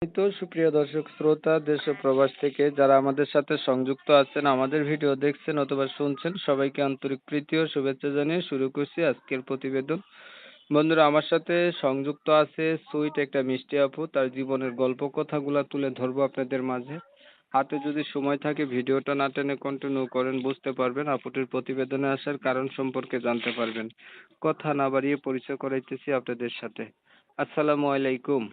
এই তো সুপ্রিয় দর্শক শ্রোতা দেশ ও প্রবাস থেকে যারা আমাদের সাথে সংযুক্ত আছেন, আমাদের ভিডিও দেখছেন অথবা শুনছেন, সবাইকে আন্তরিক প্রীতি ও শুভেচ্ছা জানিয়ে শুরু করছি আজকের প্রতিবেদন। বন্ধুরা, আমার সাথে সংযুক্ত আছে সুইট একটা মিষ্টি আপু। তার জীবনের গল্প কথাগুলা তুলে ধরবো আপনাদের মাঝে। হাতে যদি সময় থাকে ভিডিওটা না টেনে কন্টিনিউ করেন, বুঝতে পারবেন আপুটির প্রতিবেদনে আসার কারণ সম্পর্কে জানতে পারবেন। কথা না বাড়িয়ে পরিচয় করাইতেছি আপনাদের সাথে। আসসালামু আলাইকুম।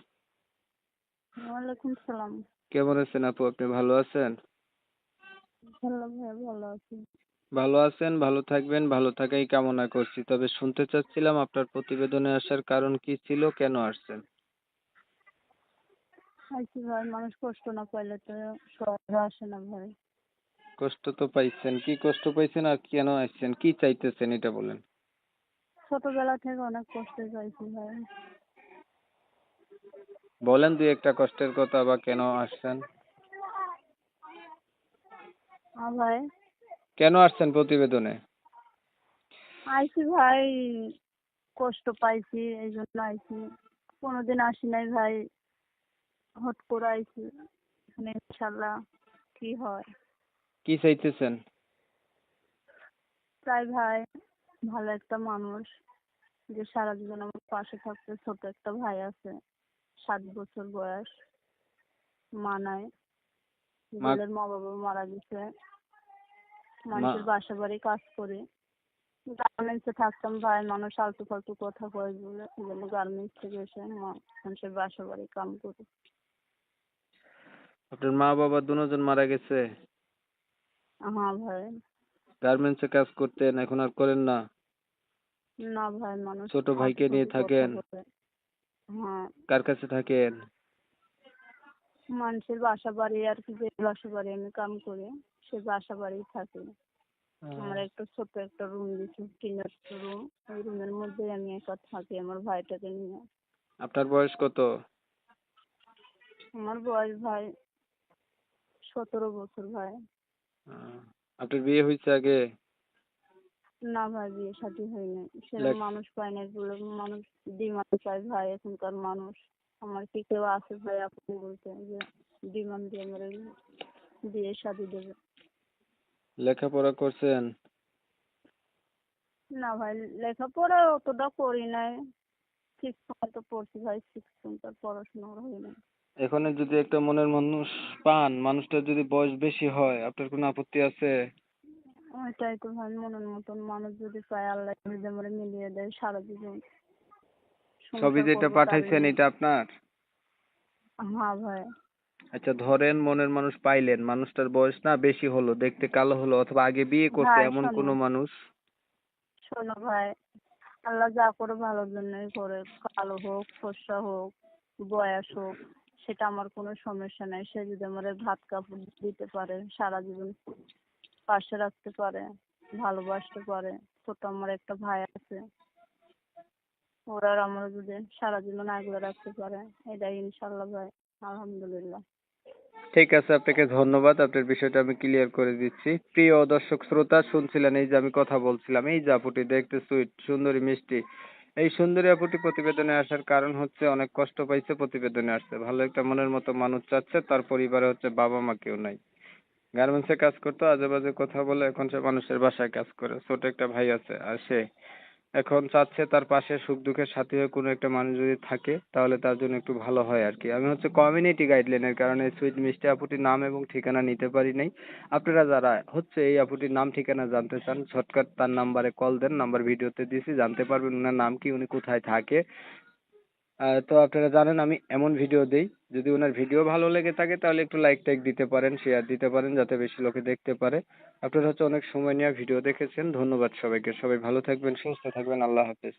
ওয়ালাইকুম সালাম। কেমন আছেন আপু? আপনি ভালো আছেন? ভালো ভাইয়া, ভালো আছি। ভালো আছেন, ভালো থাকবেন, ভালো থাকাই কামনা করছি। তবে শুনতে চাচ্ছিলাম আপনার প্রতিবেদনে আসার কারণ কি ছিল, কেন আসছেন? আইছি ভাই, মানুষ কষ্ট না পাইলে তো শহরে আসে না ভাই। কষ্ট তো পাইছেন, কি কষ্ট পাইছেন আর কেন আসছেন, কি চাইতেছেন এটা বলেন। ছোটবেলা থেকে অনেক কষ্ট পাইছি ভাই। বলেন দুই একটা কষ্টের কথা বা কেন আসছেন। ভাই কেন আসছেন প্রতিবেদনে? আইছি ভাই, কষ্ট পাইছি এই জন্য আইছি। কোনোদিন আসি নাই ভাই, হট করে আইছি। এখানে ইনশাল্লাহ কি হয়। কি চাইতেছেন? তাই ভাই, ভালো একটা মানুষ যে সারা জীবন আমার পাশে থাকতে। ছোট একটা ভাই আছে, 7 বছর বয়স। মা নাই, মা ছেলের মা বাবা মারা গেছে। মা মানুষের বাসা বাড়ি কাজ করি, গার্মেন্টসে থাকতাম ভাই। মানুষ আলতু ফালতু কথা কয় বলে এই জন্য গার্মেন্টস থেকে এসে মানুষের বাসা বাড়ি কাম করি। আপনার মা বাবা দুজন মারা গেছে? হ্যাঁ ভাই। গার্মেন্টসে কাজ করতেন, এখন আর করেন না? না ভাই, মানুষ ছোট আলতু ভাইকে নিয়ে ফালতু কথা থাকেন? বলে। হ্যাঁ, কার কাছে থাকেন? মানুষের বাসা বাড়ি আর কি, যে বাসা বাড়ি আমি কাম করি সে বাসা বাড়ি থাকি। আমার একটা ছোট একটা রুম দিয়েছে, টিনের রুম। ওই রুমের মধ্যে আমি একা থাকি আমার ভাইটাকে নিয়ে। আপনার বয়স কত? আমার বয়স ভাই 17 বছর ভাই। আহ, আপনার বিয়ে হয়েছে আগে? না ভাই, বিয়ে শাদী হয়নি। সেরকম লেখ- মানুষ পায় না বলে মানুষ ডিমান্ড চায় ভাই এখনকার মানুষ। আমার কি কেউ আছে ভাই আপনি বলতে যে ডিমান্ড দিয়ে আমার বিয়ে শাদী দেবে? লেখাপড়া করছেন? না ভাই, লেখাপড়া অতটা করি নাই। 6 পর্যন্ত পড়ছি ভাই, 6 পর্যন্ত পড়াশোনা হয় নাই। এখানে যদি একটা মনের মানুষ পান, মানুষটার যদি বয়স বেশি হয়, আপনার কোনো আপত্তি আছে? ওইটাই তো ভাই, মনের মতন মানুষ যদি পায়, আল্লাহ যদি আমার মিলিয়ে দেয়, সারা জীবন ছবি সংসার যেটা করবো তারই পাঠাইছেন নিয়ে। এটা আপনার? হ্যাঁ ভাই। আচ্ছা, ধরেন মনের মানুষ পাইলেন, মানুষটার বয়স না বেশি হলো, দেখতে কালো হলো, অথবা আগে বিয়ে করছে ভাই এমন শোনো, কোনো মানুষ? শোনো ভাই, আল্লাহ যা করে ভালোর জন্যই করে। কালো হোক, ফর্সা হোক, বয়স হোক, সেটা আমার কোনো সমস্যা নাই। সে যদি আমার ভাত কাপড় দিতে পারে, সারা জীবন পাশে রাখতে পারে, ভালোবাসতে পারে। ছোট আমার একটা ভাই আছে, ওরা আর আমার যদি সারা জীবন আগলে রাখতে পারে, এটাই ইনশাল্লাহ ভাই, আলহামদুলিল্লাহ। ঠিক আছে, আপনাকে ধন্যবাদ। আপনার বিষয়টা আমি ক্লিয়ার করে দিচ্ছি। প্রিয় দর্শক শ্রোতা, শুনছিলেন এই যে আমি কথা বলছিলাম, এই যে আপুটি দেখতে সুইট, সুন্দরী, মিষ্টি, এই সুন্দরী আপুটি প্রতিবেদনে আসার কারণ হচ্ছে অনেক কষ্ট পাইছে, প্রতিবেদনে আসছে। ভালো একটা মনের মতো মানুষ চাচ্ছে, তার পরিবারে হচ্ছে বাবা মা কেউ নাই। গার্মেন্টসে কাজ করতো, আজে বাজে কথা বলে এখন সে মানুষের বাসায় কাজ করে। ছোট একটা ভাই আছে, আর সে এখন চাচ্ছে তার পাশে সুখ দুঃখের সাথী হয়ে কোনো একটা মানুষ যদি থাকে তাহলে তার জন্য একটু ভালো হয় আর কি। আমি হচ্ছে কমিউনিটি গাইডলাইনের কারণে সুইট মিষ্টি আপুটির নাম এবং ঠিকানা নিতে পারি নাই। আপনারা যারা হচ্ছে এই আপুটির নাম ঠিকানা জানতে চান, শর্টকাট তার নাম্বারে কল দেন, নাম্বার ভিডিওতে দিয়েছি, জানতে পারবেন ওনার নাম কি, উনি কোথায় থাকে। তো আপনারা জানেন আমি এমন ভিডিও দেই, যদি ওনার ভিডিও ভালো লেগে থাকে তাহলে একটু লাইক টাইক দিতে পারেন, শেয়ার দিতে পারেন, যাতে বেশি লোকে দেখতে পারে। আপনারা হচ্ছে অনেক সময় নিয়ে ভিডিও দেখেছেন, ধন্যবাদ সবাইকে। সবাই ভালো থাকবেন, সুস্থ থাকবেন, আল্লাহ হাফেজ।